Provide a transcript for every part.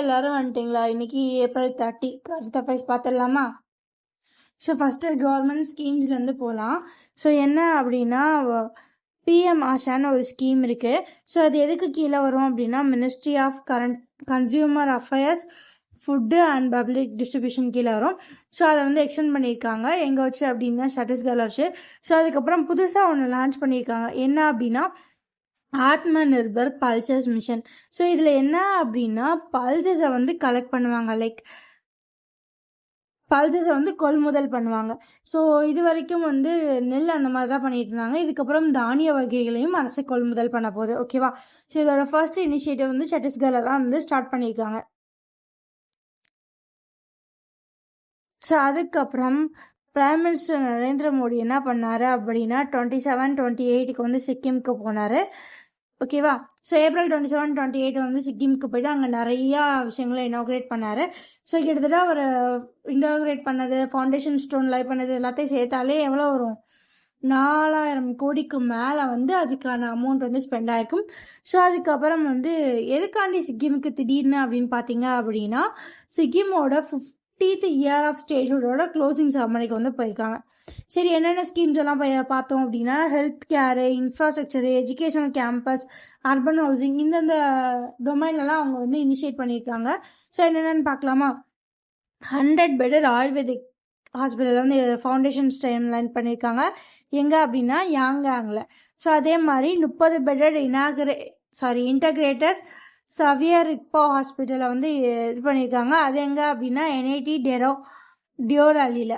எல்லாரும் வந்துட்டிங்களா? இன்னைக்கு April 30 current affairs பார்த்துடலாமா? ஸோ ஃபஸ்ட்டு கவர்மெண்ட் ஸ்கீம்ஸ்லேருந்து போகலாம். ஸோ என்ன அப்படின்னா பிஎம் ஆஷான்னு ஒரு ஸ்கீம் இருக்குது. ஸோ அது எதுக்கு கீழே வரும் அப்படின்னா ministry of consumer affairs food and public distribution கீழே வரும். ஸோ அதை வந்து எக்ஸ்டெண்ட் பண்ணியிருக்காங்க. எங்கே வச்சு அப்படின்னா சத்தீஸ்கரில் வச்சு. ஸோ அதுக்கப்புறம் புதுசாக ஒன்று லான்ச் பண்ணியிருக்காங்க. என்ன அப்படின்னா ஆத்ம நிர்பர் பல்சஸ் மிஷன். ஸோ இதில் என்ன அப்படின்னா பல்சஸை வந்து கலெக்ட் பண்ணுவாங்க, லைக் பல்சஸை வந்து கொள்முதல் பண்ணுவாங்க. ஸோ இது வரைக்கும் வந்து நெல் அந்த மாதிரி தான் பண்ணிட்டு இருந்தாங்க. இதுக்கப்புறம் தானிய வகைகளையும் அரசு கொள்முதல் பண்ண போகுது. ஓகேவா? ஸோ இதோட ஃபர்ஸ்ட் இனிஷியேட்டிவ் வந்து சத்தீஸ்கரில் தான் வந்து ஸ்டார்ட் பண்ணியிருக்காங்க. ஸோ அதுக்கப்புறம் பிரைம் மினிஸ்டர் நரேந்திர மோடி என்ன பண்ணார் அப்படின்னா 27, 28க்கு வந்து சிக்கிமுக்கு போனார். ஓகேவா? ஸோ ஏப்ரல் 27, 28 வந்து சிக்கிமுக்கு போய்ட்டு அங்கே நிறையா விஷயங்களை இனாக்ரேட் பண்ணார். ஸோ கிட்டத்தட்ட அவர் இனாக்ரேட் பண்ணது, ஃபவுண்டேஷன் ஸ்டோன் லை பண்ணது எல்லாத்தையும் சேர்த்தாலே எவ்வளோ வரும்? 4000 கோடிக்கு மேலே வந்து அதுக்கான அமௌண்ட் வந்து ஸ்பெண்ட் ஆகிருக்கும். ஸோ அதுக்கப்புறம் வந்து எதுக்காண்டி சிக்கிமுக்கு திடீர்னு அப்படின்னு பார்த்தீங்க அப்படின்னா சிக்கிமோட 50th இயர் ஆஃப் ஸ்டேட்ஹுட்டோட க்ளோசிங் செரமனிக்கு வந்து போயிருக்காங்க. சரி, என்னென்ன ஸ்கீம்ஸ் எல்லாம் பார்த்தோம் அப்படின்னா health care, infrastructure, educational campus, urban housing இந்தந்த டொமைன்லலாம் அவங்க வந்து இனிஷியேட் பண்ணியிருக்காங்க. ஸோ என்னென்னு பார்க்கலாமா? 100 பெட்டட் ஆயுர்வேதிக் ஹாஸ்பிட்டல் வந்து ஃபவுண்டேஷன் ஸ்டைம் லைன் பண்ணியிருக்காங்க. எங்கே அப்படின்னா யாங்காங்கில். ஸோ அதே மாதிரி 30 பெட்டட் இன்டகிரேட்டட் சவியர் இப்போ ஹாஸ்பிட்டலை வந்து இது பண்ணியிருக்காங்க. அது எங்கே அப்படின்னா என்ஐடி டியோராலியில்.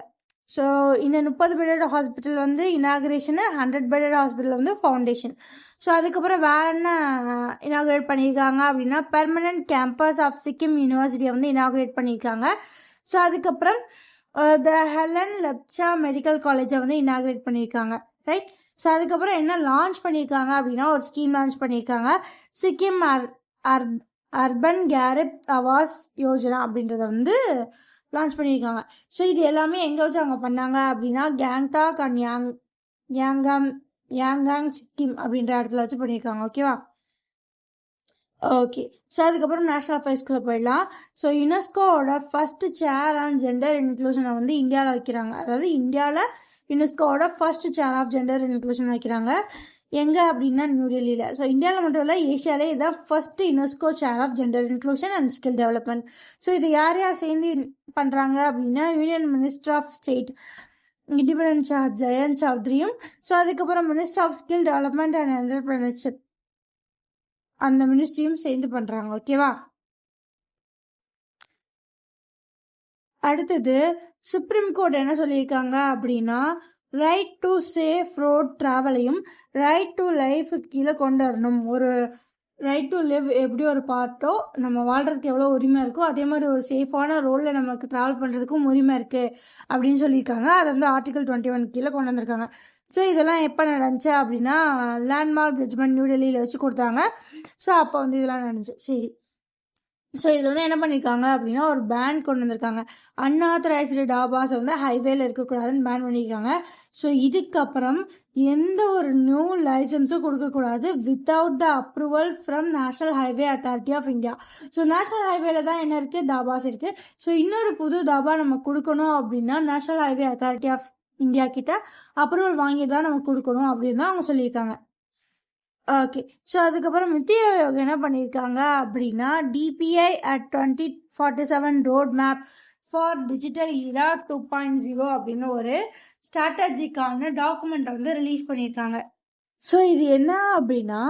ஸோ இந்த 30 பெட்டட் ஹாஸ்பிட்டல் வந்து இனாகிரேஷனு, 100 பெட்டட் ஹாஸ்பிட்டல் வந்து ஃபவுண்டேஷன். ஸோ அதுக்கப்புறம் வேற என்ன இனாகிரேட் பண்ணியிருக்காங்க அப்படின்னா பெர்மனன்ட் கேம்பஸ் ஆஃப் சிக்கிம் யூனிவர்சிட்டியை வந்து இனாகிரேட் பண்ணியிருக்காங்க. ஸோ அதுக்கப்புறம் த ஹெலன் லெப்சா மெடிக்கல் காலேஜை வந்து இனாகிரேட் பண்ணியிருக்காங்க. ரைட்? ஸோ அதுக்கப்புறம் என்ன லான்ச் பண்ணியிருக்காங்க அப்படின்னா ஒரு ஸ்கீம் லான்ச் பண்ணியிருக்காங்க. சிக்கிம் அர்பன் கேரட் ஆவாஸ் யோஜனா அப்படின்றத வந்து லான்ச் பண்ணியிருக்காங்க. ஸோ இது எல்லாமே எங்கே வச்சு அவங்க பண்ணாங்க அப்படின்னா கேங்டாக் அண்ட் யாங்காங் சிக்கிம் அப்படின்ற இடத்துல வச்சு பண்ணியிருக்காங்க. ஓகேவா? ஓகே. ஸோ அதுக்கப்புறம் நேஷனல் அஃபேர்ஸ்குள்ளே போயிடலாம். ஸோ யுனெஸ்கோவோட ஃபர்ஸ்ட் சேர் ஆன் ஜெண்டர் இன்க்ளூஷனை வந்து இந்தியாவில் வைக்கிறாங்க. அதாவது இந்தியாவில் யுனெஸ்கோவோட first chair of gender inclusion வைக்கிறாங்க. எங்கே அப்படின்னா நியூ டெல்லியில். ஸோ இந்தியாவில் மட்டும் இல்லை, ஏஷியாவிலே இதுதான் first UNESCO chair of gender inclusion and skill development. So இது யார் சேர்ந்து பண்ணுறாங்க அப்படின்னா union minister of state independence Jayant சௌத்ரியும், ஸோ அதுக்கப்புறம் minister of skill development and entrepreneurship அந்த மினிஸ்ட்ரியும் சேர்ந்து பண்ணுறாங்க. ஓகேவா? அடுத்தது சுப்ரீம் கோர்ட் என்ன சொல்லியிருக்காங்க அப்படின்னா ரைட் டு சேஃப் ரோட் ட்ராவலையும் ரைட் டு லைஃப் கீழே கொண்டு வரணும். ஒரு ரைட் டு லிவ் எப்படி ஒரு பார்ட்டோ நம்ம வாழ்கிறதுக்கு எவ்வளோ உரிமை இருக்கோ அதே மாதிரி ஒரு சேஃபான ரோடில் நமக்கு ட்ராவல் பண்ணுறதுக்கும் உரிமை இருக்குது அப்படின்னு சொல்லியிருக்காங்க. அதை வந்து ஆர்டிகல் 21 கீழே கொண்டு வந்திருக்காங்க. ஸோ இதெல்லாம் எப்போ நடந்துச்சு அப்படின்னா லேண்ட்மார்க் ஜட்ஜ்மெண்ட் நியூ டெல்லியில் வச்சு கொடுத்தாங்க. ஸோ அப்போ வந்து இதெல்லாம் நடந்துச்சு. சரி, ஸோ இதில் வந்து என்ன பண்ணியிருக்காங்க அப்படின்னா ஒரு பேன் கொண்டு வந்திருக்காங்க. அன்ஆத்தரைஸ்டு டாபாஸை வந்து ஹைவேல இருக்கக்கூடாதுன்னு பேன் பண்ணியிருக்காங்க. ஸோ இதுக்கப்புறம் எந்த ஒரு நியூ லைசன்ஸும் கொடுக்கக்கூடாது without the approval from national highway authority of India. So national ஹைவேல தான் என்ன இருக்குது, தாபாஸ் இருக்குது. ஸோ இன்னொரு புது தாபா நம்ம கொடுக்கணும் அப்படின்னா national highway authority of India கிட்ட அப்ரூவல் வாங்கிட்டு தான் நம்ம கொடுக்கணும் அப்படின்னு தான் அவங்க சொல்லியிருக்காங்க. ஓகே. ஸோ அதுக்கப்புறம் நித்தி ஆயோக் என்ன பண்ணியிருக்காங்க அப்படின்னா DPI at 2047 road map for digital era 2.0 அப்படின்னு ஒரு ஸ்ட்ராட்டஜிக்கான டாக்குமெண்ட்டை வந்து ரிலீஸ் பண்ணியிருக்காங்க. ஸோ இது என்ன அப்படின்னா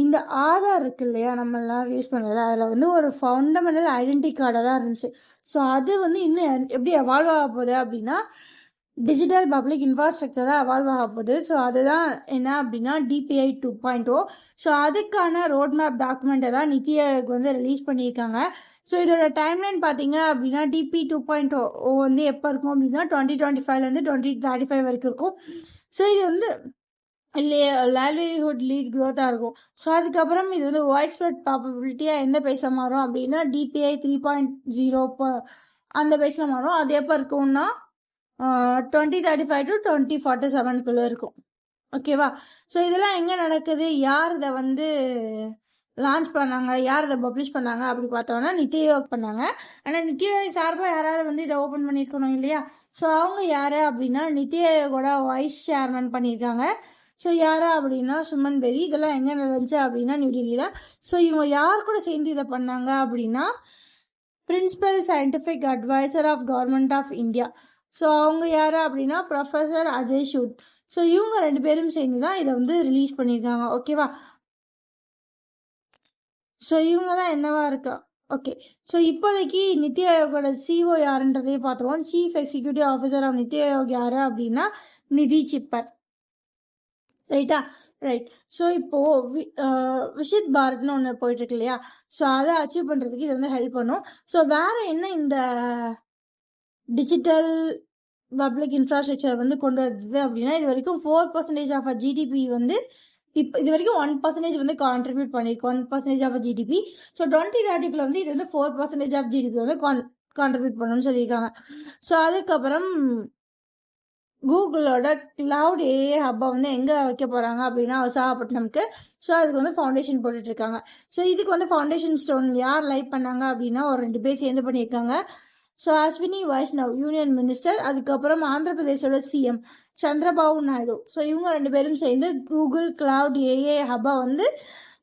இந்த ஆதார் இருக்கு இல்லையா, நம்ம எல்லாம் யூஸ் பண்ணுறதுல அதில் வந்து ஒரு ஃபண்டமெண்டல் ஐடென்டி கார்டாக தான் இருந்துச்சு. ஸோ அது வந்து இன்னும் எப்படி எவால்வ் ஆக போகுது அப்படின்னா டிஜிட்டல் பப்ளிக் இன்ஃப்ராஸ்ட்ரக்சராக அவால்வ் ஆக போகுது. ஸோ அதுதான் என்ன அப்படின்னா டிபிஐ 2.0. ஸோ அதுக்கான ரோட் மேப் டாக்குமெண்ட்டை தான் நித்தி ஆயோக் வந்து ரிலீஸ் பண்ணியிருக்காங்க. ஸோ இதோட டைம்லைன் பார்த்தீங்க அப்படின்னா டிபி 2.0 வந்து எப்போ இருக்கும் அப்படின்னா 2025லேருந்து 2035 வரைக்கும் இருக்கும். ஸோ இது வந்து லைவ்லிஹுட் லீட் க்ரோத்தாக இருக்கும். ஸோ அதுக்கப்புறம் இது வந்து வைட் ஸ்ப்ரெட் ப்ராபபிலிட்டியாக எந்த பேஸில் மாறும் அப்படின்னா டிபிஐ 3.0 அந்த பேஸில் மாறும். அது எப்போ இருக்கும்னா 2035 to 2047 இருக்கும். ஓகேவா? ஸோ இதெல்லாம் எங்கே நடக்குது, யார் இதை வந்து லான்ச் பண்ணாங்க, யார் இதை பப்ளிஷ் பண்ணாங்க அப்படி பார்த்தோன்னா நித்தி ஆயோக் பண்ணாங்க. ஆனால் நித்தி ஆயோக் சார்பாக யாராவது வந்து இதை ஓப்பன் பண்ணியிருக்கணும் இல்லையா? ஸோ அவங்க யார் அப்படின்னா நித்தி ஆயோகோட வைஸ் சேர்மன் பண்ணியிருக்காங்க. ஸோ யாரா அப்படின்னா சுமன் பெரி. இதெல்லாம் எங்கே நடந்துச்சு அப்படின்னா நியூ டெல்லியில். ஸோ இவங்க யார் கூட சேர்ந்து இதை பண்ணாங்க அப்படின்னா principal scientific adviser of government of India. So அவங்க யார் அப்படின்னா ப்ரொஃபஸர் அஜய் சூட். ஸோ இவங்க 2 பேரும் சேர்ந்து தான் இதை வந்து ரிலீஸ் பண்ணியிருக்காங்க. ஓகேவா? ஸோ இவங்க தான் என்னவா இருக்கா? ஓகே. ஸோ இப்போதைக்கு நித்தி ஆயோகோட சிஓ யாருன்றதையே பார்த்துருவோம். Chief executive officer of NITI Aayog யார் அப்படின்னா நிதி சிப்பர். ரைட்டா? ரைட். ஸோ இப்போது விஷித் பாரத்னு ஒன்று போயிட்டுருக்கு இல்லையா? ஸோ அதை அச்சீவ் பண்ணுறதுக்கு இது வந்து ஹெல்ப் பண்ணும். ஸோ வேறு என்ன இந்த டிஜிட்டல் பப்ளிக் இன்ஃப்ராஸ்ட்ரக்சர் வந்து கொண்டு வருது அப்படின்னா இது வரைக்கும் 4% ஆஃப் ஜிடிபி வந்து இப்போ இது வரைக்கும் 1% வந்து கான்ட்ரிபியூட் பண்ணியிருக்கோம். 1% ஆஃப் ஜிடிபி. ஸோ 2030 வந்து இது வந்து 4% ஆஃப் ஜிடிபி வந்து கான்ட்ரிபியூட் பண்ணணும்னு சொல்லியிருக்காங்க. ஸோ அதுக்கப்புறம் கூகுளோட கிளவுட் ஏஐ ஹப்பை வந்து எங்கே வைக்க போகிறாங்க அப்படின்னா விசாகப்பட்டினம்க்கு. ஸோ அதுக்கு வந்து ஃபவுண்டேஷன் போட்டுட்ருக்காங்க. ஸோ இதுக்கு வந்து ஃபவுண்டேஷன் ஸ்டோன் யார் லைக் பண்ணாங்க அப்படின்னா ஒரு 2 பேர் சேர்ந்து பண்ணியிருக்காங்க. So Ashwini Vaishnaw union minister, அதுக்கப்புறம் ஆந்திர பிரதேசோட சிஎம் சந்திரபாபு நாயுடு. ஸோ இவங்க 2 பேரும் சேர்ந்து கூகுள் கிளவுட் ஏஐ ஹப்பை வந்து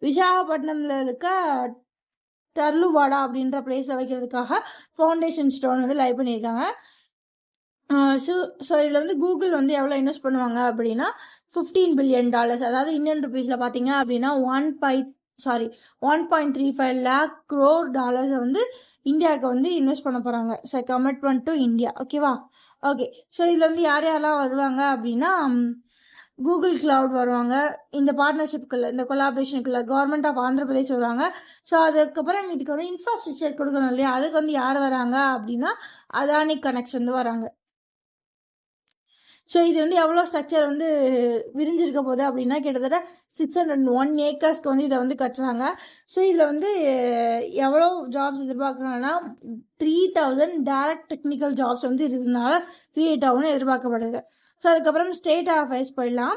விசாகப்பட்டினமில் இருக்க டர்லுவாடா அப்படின்ற பிளேஸில் வைக்கிறதுக்காக ஃபவுண்டேஷன் ஸ்டோன் வந்து லைவ் பண்ணியிருக்காங்க. ஸோ இதில் வந்து கூகுள் வந்து எவ்வளோ இன்வெஸ்ட் பண்ணுவாங்க அப்படின்னா $15 billion. அதாவது இந்தியன் ருபீஸில் பார்த்தீங்க அப்படின்னா 1.35 lakh crore டாலர்ஸை வந்து இந்தியாவுக்கு வந்து இன்வெஸ்ட் பண்ண போகிறாங்க. So commitment to India. ஓகேவா? ஓகே. ஸோ இதில் வந்து யார் யாரெல்லாம் வருவாங்க அப்படின்னா கூகுள் கிளவுட் வருவாங்க. இந்த பார்ட்னர்ஷிப்புக்குள்ள இந்த கொலாபரேஷனுக்குள்ள கவர்மெண்ட் ஆஃப் ஆந்திர பிரதேஷ் வருவாங்க. ஸோ அதுக்கப்புறம் இதுக்கு வந்து இன்ஃப்ராஸ்ட்ரக்சர் கொடுக்கணும் இல்லையா? அதுக்கு வந்து யார் வராங்க அப்படின்னா அதானி கனெக்ட்ஸ் வந்து வராங்க. ஸோ இது வந்து எவ்வளோ ஸ்ட்ரக்சர் வந்து விரிஞ்சிருக்க போகுது அப்படின்னா கிட்டத்தட்ட 601 ஏக்கர்ஸ்க்கு வந்து இதை வந்து கட்டுறாங்க. ஸோ இதில் வந்து எவ்வளோ ஜாப்ஸ் எதிர்பார்க்குறாங்கன்னா 3000 டைரக்ட் டெக்னிக்கல் ஜாப்ஸ் வந்து இதனால கிரியேட் ஆகும்னு எதிர்பார்க்கப்படுது. ஸோ அதுக்கப்புறம் ஸ்டேட் அஃபேர்ஸ் போயிடலாம்.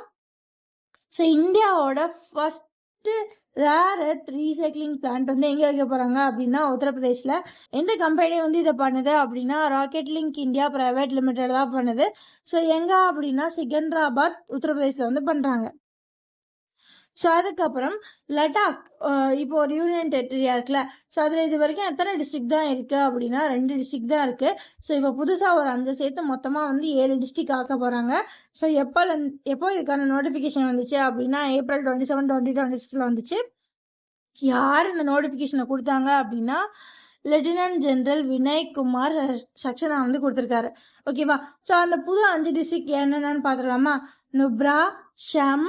ஸோ இந்தியாவோட first rare earth recycling plant வந்து எங்கே வைக்க போகிறாங்க அப்படின்னா உத்தரப்பிரதேசில். எந்த கம்பெனி வந்து இதை பண்ணுது அப்படின்னா rocket link India private limited தான் பண்ணுது. ஸோ எங்கே அப்படின்னா சிகந்தராபாத் உத்தரப்பிரதேசில் வந்து பண்ணுறாங்க. ஸோ அதுக்கப்புறம் லடாக் இப்போ ஒரு யூனியன் டெரிட்டரியா இருக்குல்ல. ஸோ அதில் இது வரைக்கும் எத்தனை டிஸ்ட்ரிக்ட் தான் இருக்குது அப்படின்னா 2 டிஸ்ட்ரிக்ட் தான் இருக்குது. ஸோ இப்போ புதுசாக ஒரு 5 சேர்த்து மொத்தமாக வந்து 7 டிஸ்ட்ரிக்ட் ஆக்க போகிறாங்க. ஸோ எப்போ இதுக்கான நோட்டிஃபிகேஷன் வந்துச்சு அப்படின்னா April 27, 2026 வந்துச்சு. யார் இந்த நோட்டிஃபிகேஷனை கொடுத்தாங்க அப்படின்னா லெப்டினன்ட் ஜெனரல் வினய் குமார் சக்சனா வந்து கொடுத்துருக்காரு. ஓகேவா? ஸோ அந்த புது 5 டிஸ்ட்ரிக்ட் என்னென்னு பார்த்துக்கலாமா? நுப்ரா, ஷம்,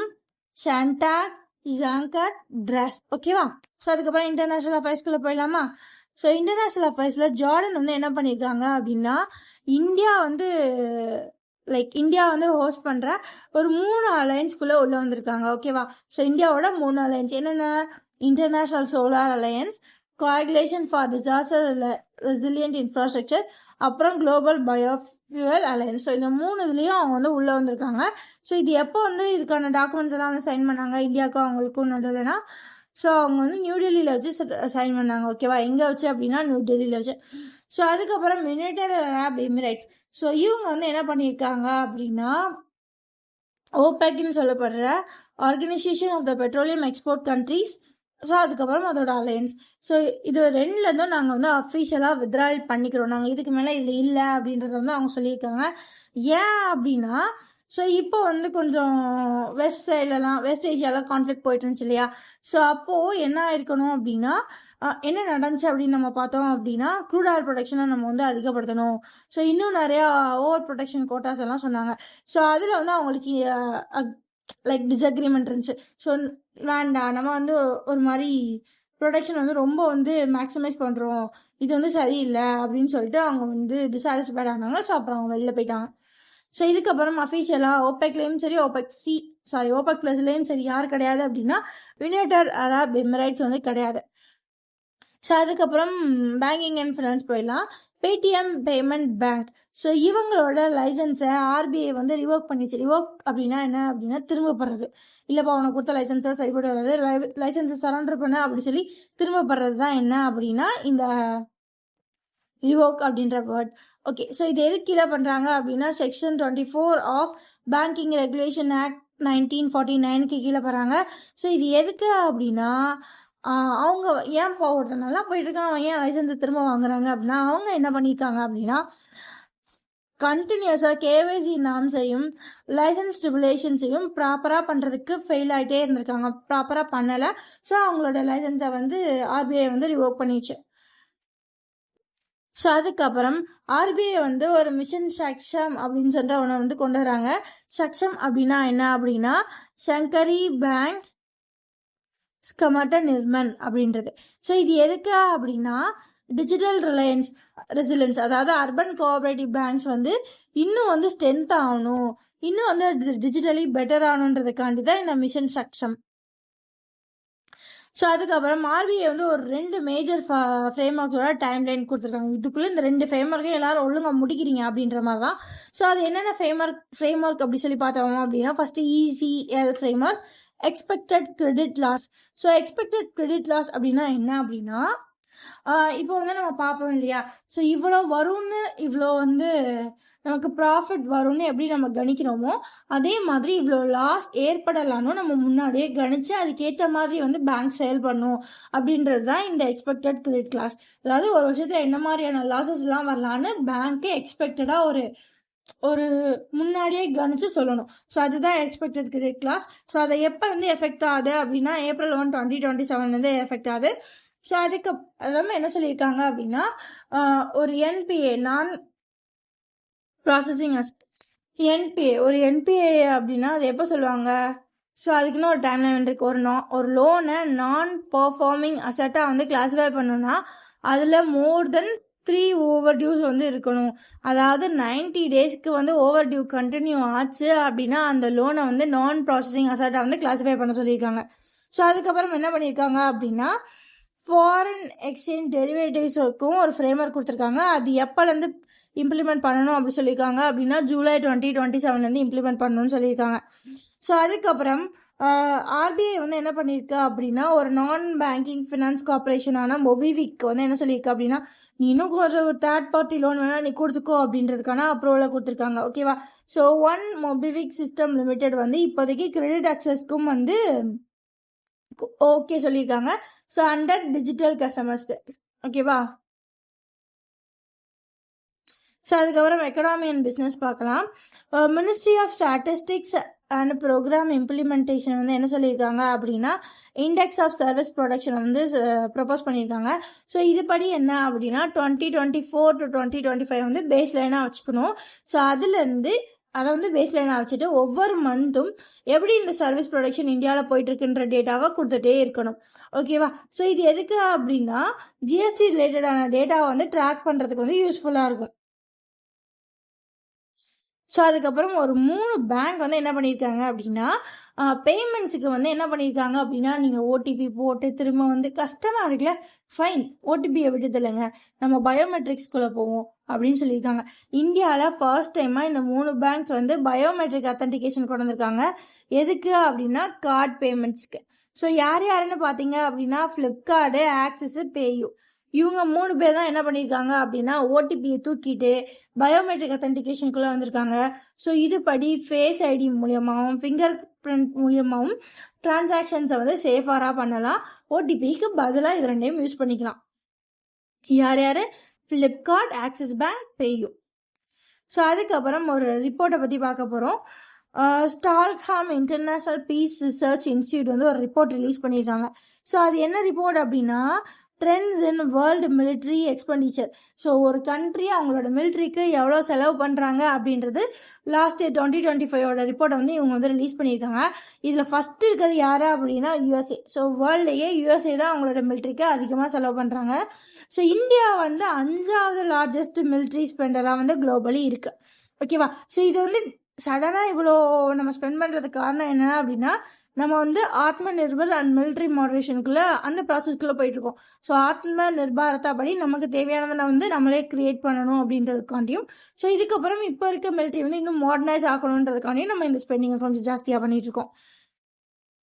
ஷாண்டாக், ஜாங்கர், ட்ராஸ். ஓகேவா? ஸோ அதுக்கப்புறம் இன்டர்நேஷ்னல் அஃபேர்ஸ்குள்ளே போயிடலாமா? ஸோ இன்டர்நேஷ்னல் அஃபேர்ஸில் ஜார்டன் வந்து என்ன பண்ணியிருக்காங்க அப்படின்னா இந்தியா வந்து ஹோஸ்ட் பண்ணுற ஒரு 3 அலையன்ஸ்குள்ளே உள்ளே வந்திருக்காங்க. ஓகேவா? ஸோ இந்தியாவோட 3 அலையன்ஸ் என்னென்ன? International solar alliance, coagulation for disaster resilient infrastructure, அப்புறம் குளோபல் பயோஃபியூவல் அலையன்ஸ். ஸோ இந்த 3 இதுலேயும் அவங்க வந்து உள்ளே வந்திருக்காங்க. ஸோ இது எப்போ வந்து இதுக்கான டாக்குமெண்ட்ஸ் எல்லாம் வந்து சைன் பண்ணாங்க இந்தியாவுக்கும் அவங்களுக்கும் நடுலனா? ஸோ அவங்க வந்து நியூ டெல்லியில் வச்சு சைன் பண்ணாங்க. ஓகேவா? எங்கே வச்சு அப்படின்னா நியூ டெல்லியில் வச்சு. ஸோ அதுக்கப்புறம் யுனைடெட் அரப் எமிரேட்ஸ். ஸோ இவங்க வந்து என்ன பண்ணியிருக்காங்க அப்படின்னா ஓபெக்னு சொல்லப்படுற organisation of the petroleum export countries. So அதுக்கப்புறம் அதோட அலையன்ஸ். ஸோ இது 2லேருந்தும் நாங்கள் வந்து அஃபிஷியலாக வித்ட்ராயல் பண்ணிக்கிறோம், நாங்கள் இதுக்கு மேலே இதில் இல்லை அப்படின்றத வந்து அவங்க சொல்லியிருக்காங்க. ஏன் அப்படின்னா ஸோ இப்போ வந்து கொஞ்சம் வெஸ்ட் ஏஷியாவில் கான்ஃப்ளிக்ட் போயிட்டு இருந்துச்சு இல்லையா? ஸோ அப்போது என்ன இருக்கணும் அப்படின்னா என்ன நடந்துச்சு அப்படின்னு நம்ம பார்த்தோம் அப்படின்னா க்ரூட் ஆயில் ப்ரொடக்ஷனை நம்ம வந்து அதிகப்படுத்தணும். ஸோ இன்னும் நிறையா ஓவர் ப்ரொடெக்ஷன் கோட்டாஸ் எல்லாம் சொன்னாங்க. ஸோ அதில் வந்து அவங்களுக்கு டிஸ்அக்ரிமெண்ட் இருந்துச்சு. ஸோ வேண்டாம், நம்ம வந்து ஒரு மாதிரி ப்ரொடக்ஷன் வந்து ரொம்ப வந்து மேக்ஸிமைஸ் பண்ணுறோம், இது வந்து சரியில்லை அப்படின்னு சொல்லிட்டு அவங்க வந்து டிஸாட்டிஸ்ஃபைட் ஆனாங்க. ஸோ அப்புறம் அவங்க வெளில போயிட்டாங்க. ஸோ இதுக்கப்புறம் அஃபீஷியலாக ஓபெக்லேயும் சரி ஓபெக் ப்ளஸ்லேயும் சரி யார் கிடையாது அப்படின்னா யுனைடெட் அரப் எமிரேட்ஸ் வந்து கிடையாது. ஸோ அதுக்கப்புறம் பேங்கிங் அண்ட் ஃபினான்ஸ் போயிடலாம். Paytm payment bank. ஸோ இவங்களோட லைசன்ஸை ஆர்பிஐ வந்து ரிவோக் பண்ணிச்சு. ரிவோக் அப்படின்னா என்ன அப்படின்னா திரும்ப பெறது. இல்லைப்பா உனக்கு கொடுத்த லைசன்ஸை சரிப்பட்டு வராது, லைசன்ஸை சரண்டர் பண்ண அப்படி சொல்லி திரும்ப பெறது தான் என்ன அப்படின்னா இந்த ரிவோக் அப்படின்ற வேர்ட். ஓகே, ஸோ இது எது கீழே பண்ணுறாங்க அப்படின்னா section 24 of banking regulation act 1949க்கு கீழே போகிறாங்க. ஸோ இது எதுக்கு அப்படின்னா அவங்க ஏன் ஒருத்தர் நல்லா போயிட்டு இருக்காங்க, அவன் ஏன் லைசன்ஸை திரும்ப வாங்குறாங்க அப்படின்னா அவங்க என்ன பண்ணியிருக்காங்க அப்படின்னா கண்டினியூஸாக கேவைசி நாம்ஸையும் லைசன்ஸ் ஸ்டிபுலேஷன்ஸையும் ப்ராப்பராக பண்ணுறதுக்கு ஃபெயில் ஆகிட்டே இருந்திருக்காங்க, ப்ராப்பராக பண்ணலை. ஸோ அவங்களோட லைசன்ஸை வந்து ஆர்பிஐ வந்து ரிவோக் பண்ணிச்சு. ஸோ அதுக்கப்புறம் ஆர்பிஐ வந்து ஒரு மிஷன் சக்ஷம் அப்படின்னு சொல்லிட்டு அவனை வந்து கொண்டு வராங்க. சக்ஷம் அப்படின்னா என்ன அப்படின்னா சங்கரி பேங்க் ஸ்கமட்ட நிர்மன் அப்படின்றது. ஸோ இது எதுக்கு அப்படின்னா டிஜிட்டல் ரெசிலன்ஸ், அதாவது அர்பன் கோஆபரேட்டிவ் பேங்க்ஸ் வந்து இன்னும் வந்து ஸ்ட்ரென்த் ஆகணும், இன்னும் வந்து டிஜிட்டலி பெட்டர் ஆகணுன்றதுக்காண்டி தான் இந்த மிஷன் சக்ஷம். ஸோ அதுக்கப்புறம் ஆர்பிஐ வந்து ஒரு 2 மேஜர் ஃப்ரேம் ஒர்க்ஸோட டைம் லைன் கொடுத்துருக்காங்க. இதுக்குள்ளே இந்த 2 ஃப்ரேம் ஒர்க்கையும் எல்லாரும் ஒழுங்காக முடிக்கிறீங்க அப்படின்ற மாதிரி தான். ஸோ அது என்னென்ன ஃப்ரேம் ஒர்க் அப்படி சொல்லி பார்த்தோம் அப்படின்னா first ECL framework, expected credit loss. So expected credit loss அப்படின்னா என்ன அப்படின்னா இப்போ வந்து நம்ம பார்ப்போம் இல்லையா, ஸோ இவ்வளோ வரும்னு, இவ்வளோ வந்து நமக்கு ப்ராஃபிட் வரும்னு எப்படி நம்ம கணிக்கிறோமோ அதே மாதிரி இவ்வளோ லாஸ் ஏற்படலான்னு நம்ம முன்னாடியே கணிச்சு அதுக்கேற்ற மாதிரி வந்து பேங்க் செயல் பண்ணும் அப்படின்றது தான் இந்த எக்ஸ்பெக்டட் கிரெடிட் லாஸ். அதாவது ஒரு வருஷத்தில் என்ன மாதிரியான லாஸஸ்லாம் வரலான்னு பேங்க்கே எக்ஸ்பெக்டடாக ஒரு முன்னாடியே கணிச்சு சொல்லணும். ஸோ அதுதான் எக்ஸ்பெக்டட் கிரெடிட் லாஸ். ஸோ அதை எப்போ வந்து எஃபெக்ட் ஆகுது அப்படின்னா April 1, 2027 எஃபெக்ட் ஆகுது. ஸோ அதுக்கு நம்ம என்ன சொல்லியிருக்காங்க அப்படின்னா ஒரு NPA நான் ப்ராசஸிங் NPA ஒரு NPA அப்படின்னா அது எப்போ சொல்லுவாங்க, ஸோ அதுக்குன்னு ஒரு டைம்லைன் இருக்குது. ஒரு லோனை நான் பர்ஃபார்மிங் அசட்டாக வந்து கிளாஸிஃபை பண்ணோன்னா அதில் மோர் தென் 3 ஓவர் டியூஸ் வந்து இருக்கணும். அதாவது 90 டேஸ்க்கு வந்து ஓவர் டியூ கண்டினியூ ஆச்சு அப்படின்னா அந்த லோனை வந்து நான் ப்ராசஸிங் அசட்டாக வந்து கிளாஸிஃபை பண்ண சொல்லியிருக்காங்க. ஸோ அதுக்கப்புறம் என்ன பண்ணியிருக்காங்க அப்படின்னா ஃபாரின் எக்ஸ்சேஞ்ச் டெரிவேட்டிவ்ஸுக்கும் ஒரு ஃப்ரேம் ஒர்க் கொடுத்துருக்காங்க. அது எப்போலேருந்து இம்ப்ளிமெண்ட் பண்ணணும் அப்படி சொல்லியிருக்காங்க அப்படின்னா July 2027 இம்ப்ளிமெண்ட் பண்ணணும்னு சொல்லியிருக்காங்க. ஸோ அதுக்கப்புறம் ஆர்பிஐ வந்து என்ன பண்ணியிருக்கு அப்படின்னா ஒரு நான் பேங்கிங் ஃபினான்ஸ் கார்பரேஷனான மொபிவிக் வந்து என்ன சொல்லியிருக்கு அப்படின்னா நீ இன்னும் கொஞ்சம் தேர்ட் பார்ட்டி லோன் வேணால் நீ கொடுத்துக்கோ அப்படின்றதுக்கான அப்ரூவலை கொடுத்துருக்காங்க. ஓகேவா, ஸோ மொபிவிக் சிஸ்டம் லிமிடெட் வந்து இப்போதைக்கு கிரெடிட் அக்சஸ்க்கும் வந்து ஓகே சொல்லியிருக்காங்க. ஸோ அண்டர் டிஜிட்டல் கஸ்டமர்ஸ்க்கு ஓகேவா. ஸோ அதுக்கப்புறம் எக்கனாமி அண்ட் பிஸ்னஸ் பார்க்கலாம். Ministry of statistics and programme implementation வந்து என்ன சொல்லியிருக்காங்க அப்படின்னா இண்டெக்ஸ் ஆஃப் சர்வீஸ் ப்ரொடக்ஷன் வந்து ப்ரப்போஸ் பண்ணியிருக்காங்க. ஸோ இதுபடி என்ன அப்படின்னா 2024 to 2025 வந்து பேஸ் லைனாக வச்சுக்கணும். ஸோ அதுலேருந்து அதை வந்து பேஸ் லைனாக வச்சுட்டு ஒவ்வொரு மந்த்தும் எப்படி இந்த சர்வீஸ் ப்ரொடக்ஷன் இந்தியாவில் போயிட்டுருக்குன்ற டேட்டாவை கொடுத்துட்டே இருக்கணும். ஓகேவா, ஸோ இது எதுக்கு அப்படின்னா ஜிஎஸ்டி ரிலேட்டடான டேட்டாவை வந்து ட்ராக் பண்ணுறதுக்கு வந்து யூஸ்ஃபுல்லாக இருக்கும். ஸோ அதுக்கப்புறம் ஒரு 3 பேங்க் வந்து என்ன பண்ணியிருக்காங்க அப்படின்னா பேமெண்ட்ஸுக்கு வந்து என்ன பண்ணியிருக்காங்க அப்படின்னா நீங்கள் ஓடிபி போட்டு திரும்ப வந்து கஷ்டமாக இருக்குல்ல, ஃபைன் ஓடிபியை விட்டுதில்லைங்க, நம்ம பயோமெட்ரிக்ஸ்குள்ளே போவோம் அப்படின்னு சொல்லியிருக்காங்க. இந்தியாவில் ஃபர்ஸ்ட் டைமாக இந்த 3 பேங்க்ஸ் வந்து பயோமெட்ரிக் அத்தன்டிகேஷன் கொண்டு வந்திருக்காங்க. எதுக்கு அப்படின்னா கார்டு பேமெண்ட்ஸ்க்கு. ஸோ யாருன்னு பார்த்தீங்க அப்படின்னா ஃப்ளிப்கார்டு, ஆக்சிஸ், பேயூ, இவங்க 3 பேர் தான் என்ன பண்ணியிருக்காங்க அப்படின்னா ஓடிபியை தூக்கிட்டு பயோமெட்ரிக் அத்தன்டிகேஷனுக்குள்ளே வந்திருக்காங்க. ஸோ இதுபடி ஃபேஸ் ஐடி மூலியமாகவும் ஃபிங்கர் பிரிண்ட் மூலியமாகவும் டிரான்சாக்ஷன்ஸை வந்து சேஃபாராக பண்ணலாம். ஓடிபிக்கு பதிலாக இது 2யும் யூஸ் பண்ணிக்கலாம். யார் Flipkart, axis bank, PayU. So அதுக்கப்புறம் ஒரு ரிப்போர்ட்டை பற்றி பார்க்க போகிறோம். ஸ்டால்ஹாம் இன்டர்நேஷ்னல் பீஸ் ரிசர்ச் இன்ஸ்டியூட் வந்து ஒரு ரிப்போர்ட் ரிலீஸ் பண்ணியிருக்காங்க. ஸோ அது என்ன ரிப்போர்ட் அப்படின்னா trends in world military expenditure. So ஒரு கண்ட்ரி அவங்களோட மிலிட்ரிக்கு எவ்வளோ செலவு பண்ணுறாங்க அப்படின்றது லாஸ்ட் 2025 ரிப்போர்ட்டை வந்து இவங்க வந்து ரிலீஸ் பண்ணியிருக்காங்க. இதில் ஃபஸ்ட்டு இருக்கிறது யார் அப்படின்னா USA. ஸோ வேர்ல்ட்லேயே USA தான் அவங்களோட மிலிட்ரிக்கு அதிகமாக செலவு பண்ணுறாங்க. ஸோ இந்தியா வந்து 5வது லார்ஜஸ்ட் மிலிட்ரி ஸ்பெண்டராக வந்து குளோபலி இருக்குது. ஓகேவா, ஸோ இது வந்து சடனாக இவ்வளோ நம்ம ஸ்பெண்ட் பண்ணுறதுக்கு காரணம் என்ன அப்படின்னா நம்ம வந்து ஆத்ம நிர்பர் அண்ட் மிலிட்ரி மாடரேஷனுக்குள்ள அந்த ப்ராசஸ்க்குள்ளே போயிட்டுருக்கோம். ஸோ ஆத்ம நிர்பாரதா படி நமக்கு தேவையானதை வந்து நம்மளே கிரியேட் பண்ணணும் அப்படின்றதுக்காண்டியும், ஸோ இதுக்கப்புறம் இப்போ இருக்க மிலிட்ரி வந்து இன்னும் மாடர்னைஸ் ஆகணுன்றதுக்காண்டியும் நம்ம இந்த ஸ்பெண்டிங்கை கொஞ்சம் ஜாஸ்தியாக பண்ணிகிட்ருக்கோம்.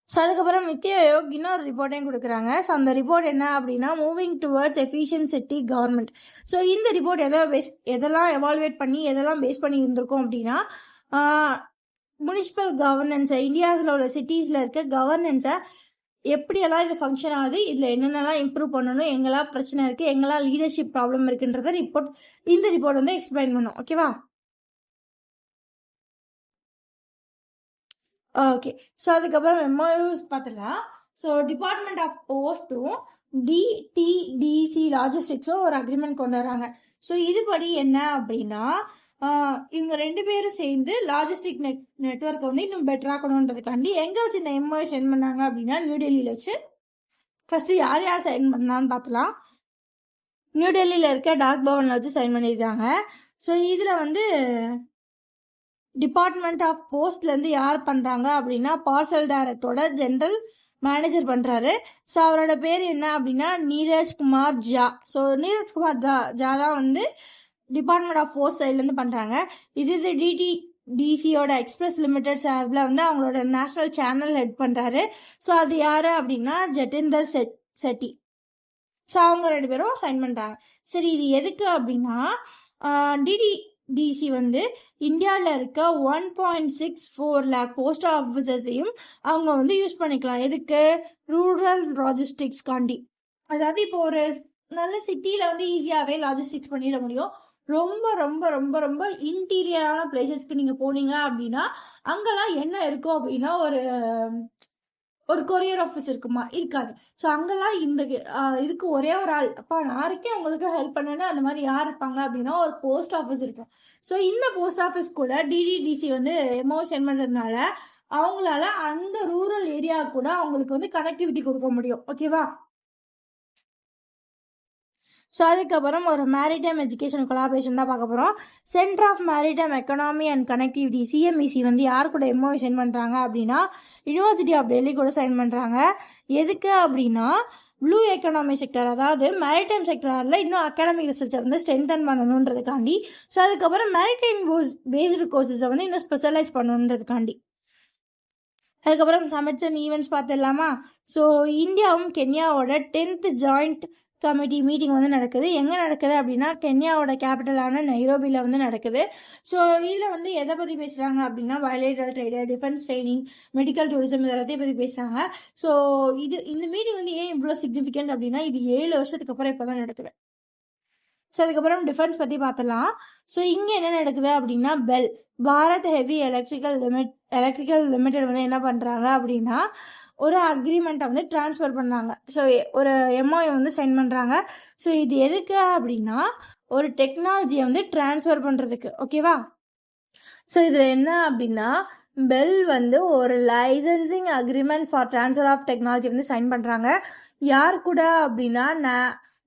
ஸோ அதுக்கப்புறம் நித்தி ஆயோக் இன்னொரு ரிப்போர்ட்டையும் கொடுக்குறாங்க. ஸோ அந்த ரிப்போர்ட் என்ன அப்படின்னா, மூவிங் டுவர்ட்ஸ் எஃபிஷியன்சிட்டி கவர்மெண்ட். ஸோ இந்த ரிப்போர்ட் எதெல்லாம் எவால்வேட் பண்ணி எதெல்லாம் பேஸ் பண்ணி இருந்திருக்கோம் அப்படின்னா, முனிசிபல் கவர்னன்ஸை, இந்தியாவில் உள்ள சிட்டிஸில் இருக்க கவர்னன்ஸை எப்படியெல்லாம் இது ஃபங்க்ஷன் ஆகுது, இதில் என்னென்னலாம் இம்ப்ரூவ் பண்ணணும், எங்கெல்லாம் பிரச்சனை இருக்குது, எங்கெல்லாம் லீடர்ஷிப் ப்ராப்ளம் இருக்குன்றத இந்த ரிப்போர்ட் வந்து எக்ஸ்பிளைன் பண்ணும். ஓகேவா? ஓகே. ஸோ அதுக்கப்புறம் எம்ஓயூஸ் பார்த்துலாம். ஸோ டிபார்ட்மெண்ட் ஆஃப் போஸ்ட்டும் டிடிடிசி லாஜிஸ்டிக்ஸும் ஒரு அக்ரிமெண்ட் கொண்டு வராங்க. ஸோ இதுபடி என்ன அப்படின்னா, இவங்க 2 பேரும் சேர்ந்து லாஜிஸ்டிக் நெட்ஒர்க்கை வந்து இன்னும் பெட்டராக்கணுன்றதுக்காண்டி எங்கே வச்சு இந்த எம்ஓயூ சென்ட் பண்ணாங்க அப்படின்னா, நியூ டெல்லியில் வச்சு. ஃபஸ்ட்டு யார் யார் சைன் பண்ணான்னு பார்த்தலாம். நியூ டெல்லியில் இருக்க டாக் பவனில் வச்சு சைன் பண்ணியிருக்காங்க. ஸோ இதில் வந்து டிபார்ட்மெண்ட் ஆஃப் போஸ்ட்லேருந்து யார் பண்ணுறாங்க அப்படின்னா, பார்சல் டைரக்டரோட ஜென்ரல் மேனேஜர் பண்ணுறாரு. ஸோ அவரோட பேர் என்ன அப்படின்னா நீரஜ்குமார் ஜா. ஸோ நீரஜ்குமார் ஜா தான் வந்து டிபார்ட்மெண்ட் ஆஃப் போஸ்ட் சைட்லேருந்து பண்ணுறாங்க. இது டிடிடிசியோட எக்ஸ்பிரஸ் லிமிடெட் சார்பில் வந்து அவங்களோட நேஷ்னல் சேனல் ஹெட் பண்ணுறாரு. ஸோ அது யார் அப்படின்னா ஜட்டிந்தர் செட்டி. ஸோ அவங்க 2 பேரும் சைன் பண்ணுறாங்க. சரி, இது எதுக்கு அப்படின்னா, டிடிடிசி வந்து இந்தியாவில் இருக்க 1.64 lakh போஸ்ட் ஆஃபீஸர்ஸையும் அவங்க வந்து யூஸ் பண்ணிக்கலாம். எதுக்கு? ரூரல் லாஜிஸ்டிக்ஸ்காண்டி. அதாவது இப்போ ஒரு நல்ல சிட்டியில் வந்து ஈஸியாகவே லாஜிஸ்டிக்ஸ் பண்ணிட முடியும். ரொம்ப ரொம்ப ரொம்ப ரொம்ப இன்டீரியரான பிளேசஸ்க்கு நீங்கள் போனீங்க அப்படின்னா அங்கெல்லாம் என்ன இருக்கும் அப்படின்னா, ஒரு கொரியர் ஆஃபீஸ் இருக்குமா? இருக்காது. ஸோ அங்கெல்லாம் இந்த இதுக்கு ஒரே ஒரு ஆள், அப்பா யாருக்கே உங்களுக்கு ஹெல்ப் பண்ணேன்னா அந்த மாதிரி யார் இருப்பாங்க அப்படின்னா ஒரு போஸ்ட் ஆஃபீஸ் இருக்கும். ஸோ இந்த போஸ்ட் ஆஃபீஸ் கூட டிடிடிசி வந்து எம்ஓ சென்ட் பண்ணுறதுனால அவங்களால அந்த ரூரல் ஏரியா கூட அவங்களுக்கு வந்து கனெக்டிவிட்டி கொடுக்க முடியும். ஓகேவா? ஸோ அதுக்கப்புறம் ஒரு மேரிடைம் எஜுகேஷன் கொலாபரேஷன் தான் பார்க்க போகிறோம். Centre of maritime economy and connectivity CMEC வந்து யார் கூட எம்ஓஐ சைன் பண்ணுறாங்க அப்படின்னா, யூனிவர்சிட்டி ஆஃப் டெல்லி கூட சைன் பண்ணுறாங்க. எதுக்கு அப்படின்னா, ப்ளூ எக்கனாமி செக்டர், அதாவது மேரிடைம் செக்டரில் இன்னும் அகாடமிக் ரிசர்ச்சை வந்து ஸ்ட்ரென்தன் பண்ணணுன்றதுக்காண்டி. ஸோ அதுக்கப்புறம் மேரிடைம் பேஸ்டு கோர்சஸை வந்து இன்னும் ஸ்பெஷலைஸ் பண்ணணுன்றதுக்காண்டி. அதுக்கப்புறம் சமிட்ஸ் அண்ட் ஈவெண்ட்ஸ் பார்த்துடலாமா? ஸோ இந்தியாவும் கென்யாவோட 10th ஜாயிண்ட் கமிட்டி மீட்டிங் வந்து நடக்குது. எங்கே நடக்குது அப்படின்னா, கென்யாவோட கேபிட்டலான நைரோபியில் வந்து நடக்குது. ஸோ இதில் வந்து எதை பற்றி பேசுகிறாங்க அப்படின்னா, bilateral trade, defence training, medical tourism இதெல்லாத்தையும் பற்றி பேசுகிறாங்க. ஸோ இந்த மீட்டிங் வந்து ஏன் இவ்வளோ சிக்னிஃபிகண்ட் அப்படின்னா, இது 7 வருஷத்துக்கு அப்புறம் இப்போ தான் நடக்குது. ஸோ அதுக்கப்புறம் டிஃபென்ஸ் பற்றி பார்த்துலாம். ஸோ இங்கே என்ன நடக்குது அப்படின்னா, பாரத் ஹெவி எலக்ட்ரிக்கல் லிமிடெட் வந்து என்ன பண்ணுறாங்க அப்படின்னா, ஒரு அக்ரிமெண்ட்டை வந்து ட்ரான்ஸ்ஃபர் பண்ணாங்க. ஸோ ஒரு எம்ஓஐ வந்து சைன் பண்ணுறாங்க. ஸோ இது எதுக்கு அப்படின்னா, ஒரு டெக்னாலஜியை வந்து ட்ரான்ஸ்ஃபர் பண்ணுறதுக்கு. ஓகேவா? ஸோ இதில் என்ன அப்படின்னா, பெல் வந்து ஒரு licensing agreement for transfer of technology வந்து சைன் பண்ணுறாங்க. யார் கூட அப்படின்னா,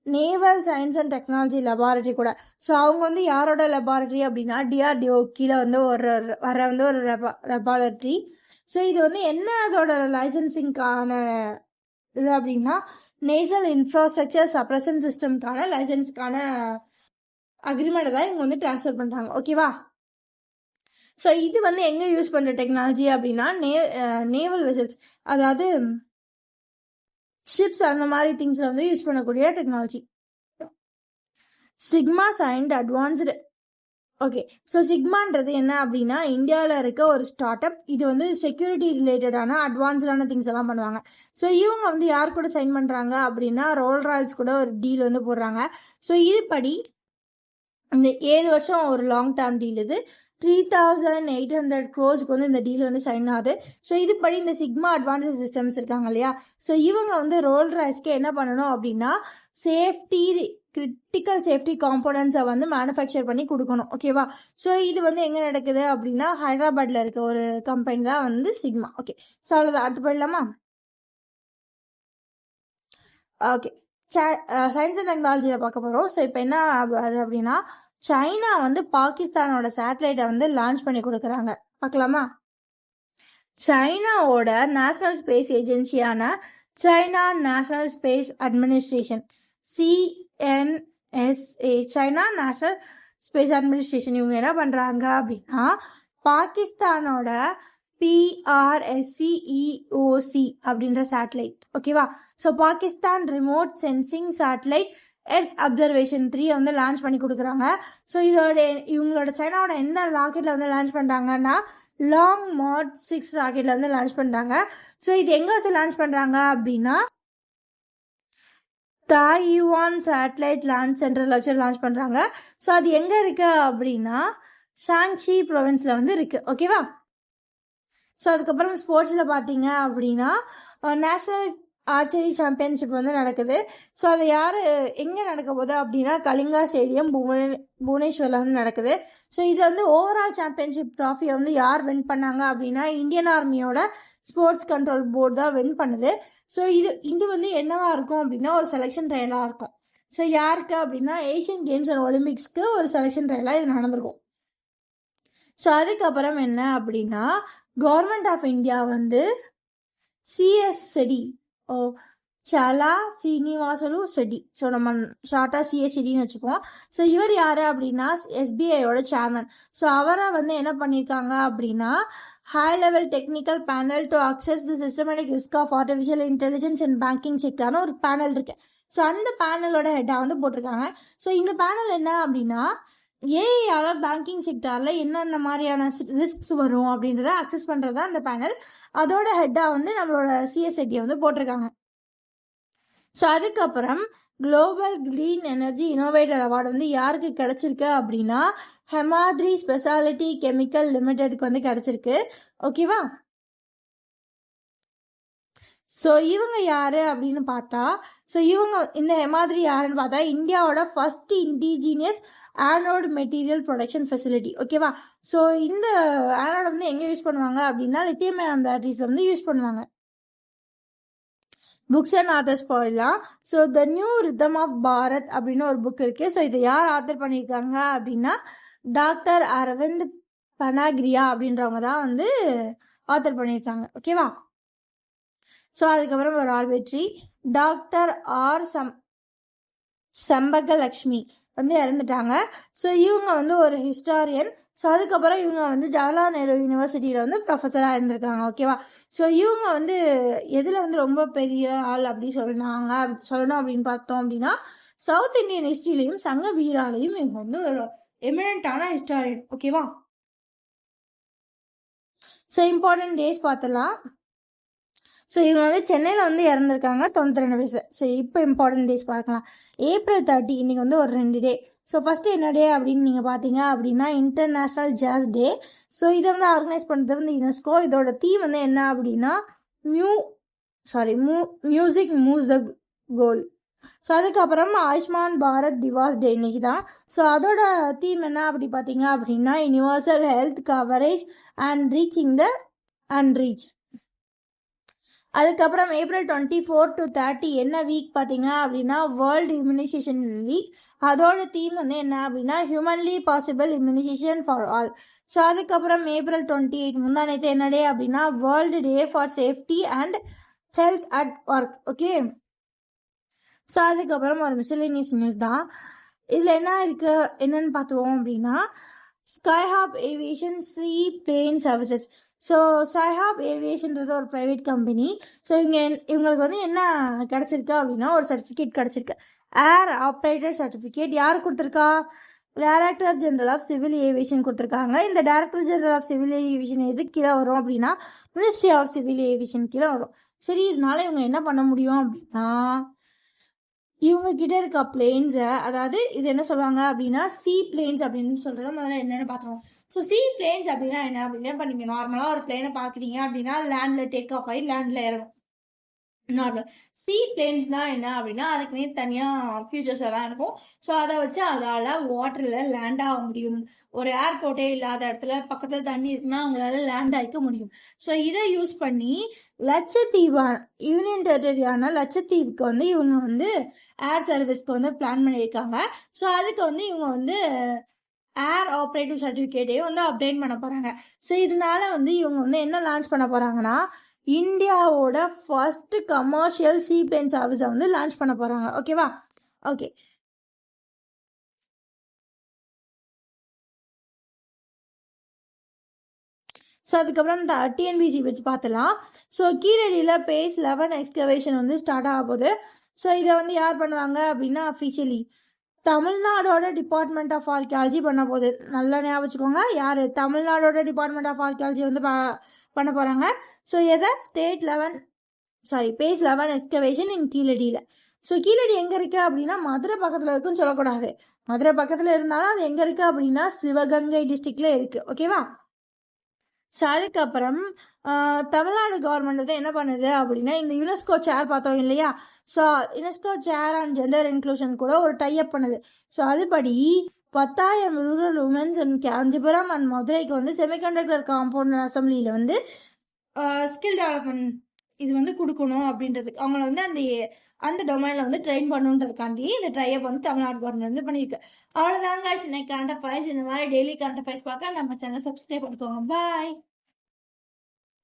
naval science and technology laboratory கூட. ஸோ அவங்க வந்து யாரோட லெபார்ட்டரி அப்படின்னா, டிஆர்டிஓ கீழே வந்து ஒரு லெபார்ட்டரி. ஸோ இது வந்து என்ன அதோட லைசன்சிங்கான இது அப்படின்னா, நேஷனல் இன்ஃப்ராஸ்ட்ரக்சர் சப்ரஷன் சிஸ்டம்கான லைசன்ஸ்க்கான அக்ரிமெண்ட்டை தான் இவங்க வந்து ட்ரான்ஸ்ஃபர் பண்ணுறாங்க. ஓகேவா? ஸோ இது வந்து எங்கே யூஸ் பண்ணுற டெக்னாலஜி அப்படின்னா, நேவல் வெசல்ஸ், அதாவது ஷிப்ஸ் அந்த மாதிரி திங்ஸில் வந்து யூஸ் பண்ணக்கூடிய technology. Sigma signed advanced. Okay. So சிக்மான்றது என்ன அப்படின்னா, இந்தியாவில் இருக்க ஒரு ஸ்டார்ட் அப். இது வந்து செக்யூரிட்டி ரிலேட்டடான அட்வான்ஸ்டான திங்ஸ் எல்லாம் பண்ணுவாங்க. ஸோ இவங்க வந்து யார் கூட சைன் பண்ணுறாங்க அப்படின்னா, ரோல் ராய்ஸ் கூட ஒரு டீல் வந்து போடுறாங்க. ஸோ இதுபடி இந்த 7 வருஷம் ஒரு லாங் டேர்ம் டீல். இது 3,800 crores வந்து இந்த டீல் வந்து சைன் ஆகுது. ஸோ இதுபடி இந்த சிக்மா அட்வான்ஸ்ட் சிஸ்டம்ஸ் இருக்காங்க இல்லையா, ஸோ இவங்க வந்து ரோல் ராய்ஸ்க்கு என்ன பண்ணணும் அப்படின்னா, கிரிட்டிக்கல் சேஃப்டி காம்போனன்ட்ஸை வந்து மேனுஃபேக்சர் பண்ணி கொடுக்கணும். ஓகேவா? ஸோ இது வந்து எங்கே நடக்குது அப்படின்னா, ஹைதராபாத்தில் இருக்க ஒரு கம்பெனி தான் வந்து சிக்மா. ஓகே. ஸோ அவ்வளோதான். அடுத்து போயிடலாமா? ஓகே. சயின்ஸ் அண்ட் டெக்னாலஜியில் பார்க்க போகிறோம். ஸோ இப்போ என்ன அது அப்படின்னா, சைனா வந்து பாகிஸ்தானோட சேட்டலைட்டை வந்து லான்ச் பண்ணி கொடுக்குறாங்க. பார்க்கலாமா? சைனாவோட நேஷனல் ஸ்பேஸ் ஏஜென்சியான China national space administration CNSA, China national space administration, இவங்க என்ன பண்ணுறாங்க அப்படின்னா பாகிஸ்தானோட PRSEOC அப்படின்ற சேட்டலைட், ஓகேவா. So Pakistan remote sensing satellite earth observation 3 வந்து லான்ச் பண்ணி கொடுக்குறாங்க. ஸோ இவங்களோட சைனாவோட எந்த ராக்கெட்டில் வந்து லான்ச் பண்ணுறாங்கன்னா லாங் மார்ச் 6 ராக்கெட்டில் வந்து லான்ச் பண்ணுறாங்க. ஸோ இது எங்கே வச்சு லான்ச் பண்ணுறாங்க அப்படின்னா தாய்வான் சேட்டலைட் லான்ச் சென்டரில் வச்சு லான்ச் பண்ணுறாங்க. ஸோ அது எங்கே இருக்குது அப்படின்னா ஷாங்சி ப்ரொவின்ஸில் வந்து இருக்குது, ஓகேவா. ஸோ அதுக்கப்புறம் ஸ்போர்ட்ஸில் பார்த்தீங்க அப்படின்னா நேஷ்னல் ஆர்ச்சரி சாம்பியன்ஷிப் வந்து நடக்குது. ஸோ அது எங்கே நடக்க போகுது அப்படின்னா கலிங்கா ஸ்டேடியம் புவனேஸ்வரில் வந்து நடக்குது. ஸோ இதில் வந்து ஓவரால் சாம்பியன்ஷிப் ட்ராஃபியை வந்து யார் வின் பண்ணாங்க அப்படின்னா இந்தியன் ஆர்மியோட ஸ்போர்ட்ஸ் கண்ட்ரோல் போர்டு தான் வின் பண்ணுது. ஸோ இது வந்து என்னவா இருக்கும் அப்படின்னா ஒரு செலெக்ஷன் ட்ரையலாக இருக்கும். ஸோ யாருக்கு அப்படின்னா ஏஷியன் கேம்ஸ் அண்ட் ஒலிம்பிக்ஸ்க்கு ஒரு செலெக்ஷன் ட்ரையலாக இது நடந்திருக்கும். ஸோ அதுக்கப்புறம் என்ன அப்படின்னா கவர்மெண்ட் ஆஃப் இந்தியா வந்து CS செடி சாலா சீனிவாசலு செட்டி, ஸோ நம்ம ஷார்ட்டாக CSCDன்னு வச்சுப்போம். ஸோ இவர் யார் அப்படின்னா SBIயோட சேர்மன். ஸோ அவரை வந்து என்ன பண்ணியிருக்காங்க அப்படின்னா high level technical panel to access the systematic risk of artificial intelligence and banking செக்டர்னு ஒரு பேனல் இருக்கு. ஸோ அந்த பேனலோட ஹெட்டாக வந்து போட்டிருக்காங்க. ஸோ இந்த பேனல் என்ன அப்படின்னா ஏஐயால பேங்கிங் செக்டாரில் என்னென்ன மாதிரியான ரிஸ்க்ஸ் வரும் அப்படின்றத அக்சஸ் பண்ணுறது தான் இந்த பேனல். அதோட ஹெட்டாக வந்து நம்மளோட CSCDயை வந்து போட்டிருக்காங்க. ஸோ அதுக்கப்புறம் global green energy innovator award வந்து யாருக்கு கிடச்சிருக்கு அப்படின்னா ஹெமாத்ரி ஸ்பெஷாலிட்டி கெமிக்கல் லிமிடெடுக்கு வந்து கிடச்சிருக்கு, ஓகேவா. ஸோ இவங்க யார் அப்படின்னு பார்த்தா இந்த ஹெமாத்ரி யாருன்னு பார்த்தா இந்தியாவோட first indigenous anode material production facility, ஓகேவா. ஸோ இந்த ஆனோட வந்து எங்கே யூஸ் பண்ணுவாங்க அப்படின்னா லித்தியம் அயன் பேட்டரிஸில் வந்து யூஸ் பண்ணுவாங்க. புக்ஸ் அண்ட் ஆத்தர்ஸ் போயிடலாம். So the new rhythm of Bharat அப்படின்னு ஒரு புக் இருக்குது. ஸோ இதை யார் ஆத்தர் பண்ணியிருக்காங்க அப்படின்னா டாக்டர் அரவிந்த் பனாகிரியா அப்படின்றவங்க தான் வந்து ஆத்தர் பண்ணியிருக்காங்க, ஓகேவா. ஸோ அதுக்கப்புறம் ஒரு ஆர்பிட்ரி டாக்டர் சம்பகலக்ஷ்மி வந்து இறந்துட்டாங்க. ஸோ இவங்க வந்து ஒரு ஹிஸ்டாரியன். ஸோ அதுக்கப்புறம் இவங்க வந்து ஜவஹர்லால் நேரு யூனிவர்சிட்டியில் வந்து ப்ரொஃபஸராக இருந்திருக்காங்க, ஓகேவா. ஸோ இவங்க வந்து எதில் வந்து ரொம்ப பெரிய ஆள் அப்படி சொல்லணும் அப்படின்னு பார்த்தோம் அப்படின்னா சவுத் இந்தியன் ஹிஸ்ட்ரியிலையும் சங்க வீராலையும் இவங்க வந்து ஒரு எமினண்டான ஹிஸ்டாரியன், ஓகேவா. ஸோ இம்பார்ட்டன்ட் டேஸ் பார்த்தலாம். ஸோ இவங்க வந்து சென்னையில் வந்து இறந்துருக்காங்க 92 வயசு. ஸோ இப்போ இம்பார்ட்டன்ட் டேஸ் பார்க்கலாம். ஏப்ரல் 30 இன்றைக்கி வந்து ஒரு 2 டே. ஸோ ஃபஸ்ட்டு என்ன டே அப்படின்னு நீங்கள் பார்த்தீங்க அப்படின்னா இன்டர்நேஷ்னல் ஜாஸ் டே. ஸோ இதை வந்து ஆர்கனைஸ் பண்ணுறது வந்து யுனெஸ்கோ. இதோட தீம் வந்து என்ன அப்படின்னா மியூசிக் மூவ்ஸ் த கோல். ஸோ அதுக்கப்புறம் ஆயுஷ்மான் பாரத் திவாஸ் டே இன்னைக்கு தான். ஸோ அதோட தீம் என்ன அப்படி பார்த்தீங்க அப்படின்னா universal health coverage and reaching the unreach. அதுக்கப்புறம் ஏப்ரல் 24 to 30 என்ன வீக் பார்த்தீங்க அப்படின்னா வேர்ல்டு இம்யூனைசேஷன் வீக். அதோட தீம் வந்து என்ன அப்படின்னா humanly possible immunisation for all. So அதுக்கப்புறம் ஏப்ரல் 28 முந்தானேத்து என்ன டே அப்படின்னா world day for safety and health at work, okay. So அதுக்கப்புறம் ஒரு மிஸ்செலேனியஸ் நியூஸ் தான். இதில் என்னன்னு பார்த்துவோம் அப்படின்னா Skyhop aviation free plane services. So Skyhop ஏவியேஷன்றது ஒரு ப்ரைவேட் கம்பெனி. ஸோ இவங்களுக்கு வந்து என்ன கிடச்சிருக்கு அப்படின்னா ஒரு சர்டிஃபிகேட் கிடச்சிருக்கு, ஏர் ஆப்ரேட்டர் சர்டிஃபிகேட். யார் கொடுத்துருக்கா? Director general of civil aviation கொடுத்துருக்காங்க. இந்த director general of civil aviation எது கீழே வரும் அப்படின்னா மினிஸ்ட்ரி ஆஃப் சிவில் ஏவியேஷன் கீழே வரும். சரி, இதனால இவங்க என்ன பண்ண முடியும் அப்படின்னா இவங்க கிட்ட இருக்க பிளேன்ஸை, அதாவது இது என்ன சொல்லுவாங்க அப்படின்னா சி பிளேன்ஸ் அப்படின்னு சொல்கிறத முதல்ல என்னென்னு பார்த்துருவோம். ஸோ சி பிளேன்ஸ் அப்படின்னா என்ன அப்படின்னா இப்போ நீங்கள் நார்மலாக ஒரு பிளேனை பார்க்குறீங்க அப்படின்னா லேண்டில் டேக் ஆஃப் ஆகி லேண்டில் இறங்கும் நார்மல். சி பிளேன்ஸ்னால் என்ன அப்படின்னா அதுக்குன்னே தனியாக ஃபியூச்சர்ஸ் எல்லாம் இருக்கும். ஸோ அதை வச்சு அதால் வாட்டரில் லேண்ட் ஆக முடியும். ஒரு ஏர்போர்ட்டே இல்லாத இடத்துல பக்கத்தில் தண்ணி இருக்குன்னா அவங்களால லேண்ட் ஆகிக்க முடியும். ஸோ இதை யூஸ் பண்ணி யூனியன் டெரிட்டரியான லட்சத்தீவுக்கு வந்து இவங்க வந்து ஏர் சர்வீஸ்க்கு வந்து பிளான் பண்ணியிருக்காங்க. ஸோ அதுக்கு வந்து இவங்க வந்து ஏர் ஆப்ரேட்டிவ் சர்டிஃபிகேட்டையும் வந்து அப்டேட் பண்ண போகிறாங்க. ஸோ இதனால வந்து இவங்க வந்து என்ன லான்ச் பண்ண போகிறாங்கன்னா, இந்தியாவோட ஃபர்ஸ்ட் கமர்ஷியல் சீப்ளேன் சர்வீஸை வந்து லான்ச் பண்ண போகிறாங்க. ஓகேவா? ஓகே. ஸோ அதுக்கப்புறம் இந்த டிஎன்பிசி வச்சு பார்த்துலாம். ஸோ கீழடியில் பேஸ் 11 எக்ஸ்கவேஷன் வந்து ஸ்டார்ட் ஆக போகுது. ஸோ இதை வந்து யார் பண்ணுவாங்க அப்படின்னா அஃபிஷியலி தமிழ்நாடோட டிபார்ட்மெண்ட் ஆஃப் ஆர்கியாலஜி பண்ண போகுது. நல்லா ஞாபகம் வச்சுக்கோங்க, யார் தமிழ்நாடோட டிபார்ட்மெண்ட் ஆஃப் ஆர்கியாலஜி வந்து பண்ண போகிறாங்க. ஸோ எதை பேஸ் 11 எக்ஸ்கவேஷன் இன் கீழடியில். ஸோ கீழடி எங்கே இருக்குது அப்படின்னா மதுரை பக்கத்தில் இருக்குன்னு சொல்லக்கூடாது. மதுரை பக்கத்தில் இருந்தாலும் அது எங்கே இருக்குது அப்படின்னா சிவகங்கை டிஸ்ட்ரிக்டில் இருக்குது. ஓகேவா? ஸோ அதுக்கப்புறம் தமிழ்நாடு கவர்மெண்ட் வந்து என்ன பண்ணுது அப்படின்னா இந்த யுனெஸ்கோ சேர் பார்த்தோம் இல்லையா? So UNESCO chair and gender inclusion கூட ஒரு டைப் பண்ணுது. ஸோ அதுபடி 10,000 rural womens and Kanchipuram and மதுரைக்கு வந்து செமிகண்டக்டர் காம்பவுண்ட் அசம்பிளியில் வந்து ஸ்கில் டெவலப்மெண்ட் இது வந்து கொடுக்கணும் அப்படின்றதுக்கு அவங்கள வந்து அந்த டொமைனில் வந்து ட்ரெயின் பண்ணுன்றதுக்காண்டி இந்த ட்ரையப் வந்து தமிழ்நாடு கவர்மெண்ட் வந்து பண்ணியிருக்கு. அவ்வளோதாங்க இன்னைக்கு கரண்ட் அஃபேர்ஸ். இந்த மாதிரி டெய்லி கரண்ட் அஃபேர்ஸ் பார்க்க நம்ம சேனல் சப்ஸ்கிரைப் பண்ணிக்கோங்க. பாய்.